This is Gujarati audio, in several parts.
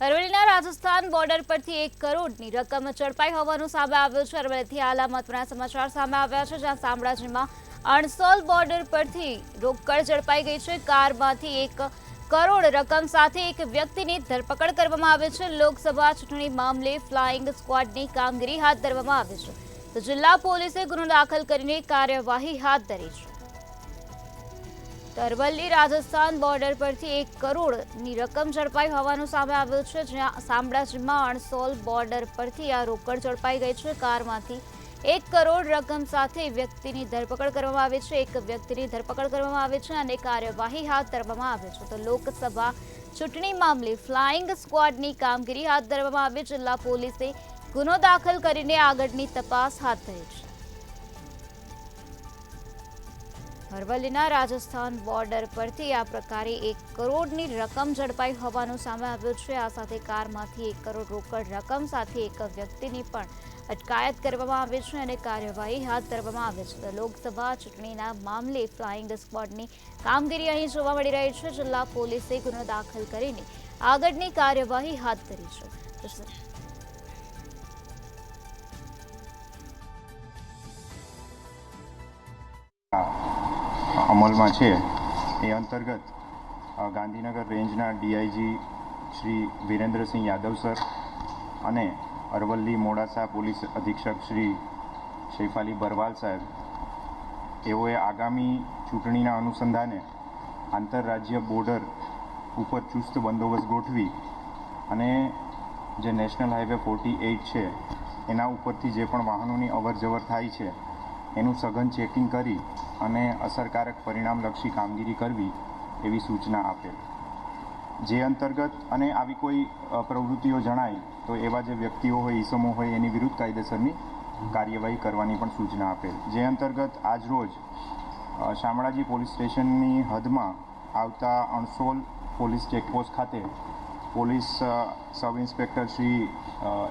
અરવલ્લીના રાજસ્થાન બોર્ડર પરથી 1 કરોડની રકમ ઝડપાઈ હોવાનું સામે આવ્યું છે। અરવલ્લીથી હાલ મહત્વના સમાચાર સામે આવ્યા છે, જ્યાં શામળાજીમાં અણસોલ બોર્ડર પરથી રોકડ ઝડપાઈ ગઈ છે। કારમાંથી 1 કરોડ રકમ સાથે એક વ્યક્તિની ધરપકડ કરવામાં આવી છે। લોકસભા ચૂંટણી મામલે ફ્લાઇંગ સ્ક્વોડની કામગીરી હાથ ધરવામાં આવી છે, તો જિલ્લા પોલીસે ગુનો દાખલ કરીને કાર્યવાહી હાથ ધરી છે। અરવલ્લી રાજસ્થાન બોર્ડર પરથી 1 કરોડની રકમ ઝડપાઈ હોવાનું સામે આવ્યું છે, જ્યાં શામળાજીમાં અણસોલ બોર્ડર પરથી આ રોકડ ઝડપાઈ ગઈ છે। કારમાંથી 1 કરોડ રકમ સાથે વ્યક્તિની ધરપકડ કરવામાં આવી છે। એક વ્યક્તિની ધરપકડ કરવામાં આવી છે અને કાર્યવાહી હાથ ધરવામાં આવી છે, તો લોકસભા ચૂંટણી મામલે ફ્લાઇંગ સ્ક્વોડની કામગીરી હાથ ધરવામાં આવી। જિલ્લા પોલીસે ગુનો દાખલ કરીને આગળની તપાસ હાથ ધરી છે। અરવલ્લીના રાજસ્થાન બોર્ડર પરથી આ પ્રકારે 1 કરોડની રકમ ઝડપાઈ હોવાનું સામે આવ્યું છે। આ સાથે કારમાંથી 1 કરોડ રોકડ રકમ સાથે એક વ્યક્તિની પણ અટકાયત કરવામાં આવી છે અને કાર્યવાહી હાથ ધરવામાં આવી છે, તો લોકસભા ચૂંટણીના મામલે ફ્લાઇંગ સ્ક્વોડની કામગીરી અહીં જોવા મળી રહી છે। જિલ્લા પોલીસે ગુનો દાખલ કરીને આગળની કાર્યવાહી હાથ ધરી છે। અમલમાં છે એ અંતર્ગત ગાંધીનગર રેન્જના ડીઆઈજી શ્રી વિરેન્દ્રસિંહ યાદવ સર અને અરવલ્લી મોડાસા પોલીસ અધિક્ષક શ્રી શૈફાલી બરવાલ સાહેબ એઓએ આગામી ચૂંટણીના અનુસંધાને આંતરરાજ્ય બોર્ડર ઉપર ચુસ્ત બંદોબસ્ત ગોઠવી અને જે નેશનલ હાઈવે 48 છે એના ઉપરથી જે પણ વાહનોની અવરજવર થાય છે એનું સઘન ચેકિંગ કરી અને અસરકારક પરિણામલક્ષી કામગીરી કરવી એવી સૂચના આપેલ। જે અંતર્ગત અને આવી કોઈ પ્રવૃત્તિઓ જણાય તો એવા જે વ્યક્તિઓ હોય, ઈસમો હોય એની વિરુદ્ધ કાયદેસરની કાર્યવાહી કરવાની પણ સૂચના આપેલ। જે અંતર્ગત આજરોજ શામળાજી પોલીસ સ્ટેશનની હદમાં આવતા અણસોલ પોલીસ ચેકપોસ્ટ ખાતે police sub inspector Shri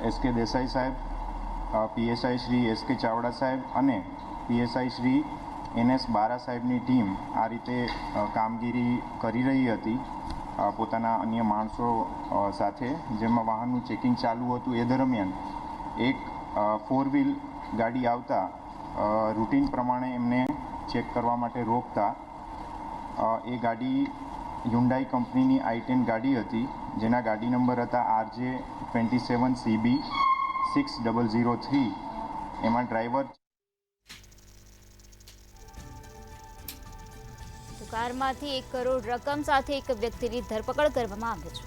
S K. Desai સાહેબ, પીએસઆઈ શ્રી એસ.કે. ચાવડા સાહેબ અને પીએસઆઈ શ્રી એન.એસ. બારા સાહેબની ટીમ આ રીતે કામગીરી કરી રહી હતી પોતાના અન્ય માણસો સાથે, જેમાં વાહનનું ચેકિંગ ચાલુ હતું। એ દરમિયાન એક 4 વ્હીલ ગાડી આવતા રૂટીન પ્રમાણે એમને ચેક કરવા માટે રોકતા એ ગાડી હ્યુન્ડાઈ કંપનીની i10 ગાડી હતી, જેના ગાડી નંબર હતા RJ27CB 6003। એમાં ડ્રાઈવર કારમાંથી 1 કરોડ રકમ સાથે એક વ્યક્તિની ધરપકડ કરવામાં આવી છે।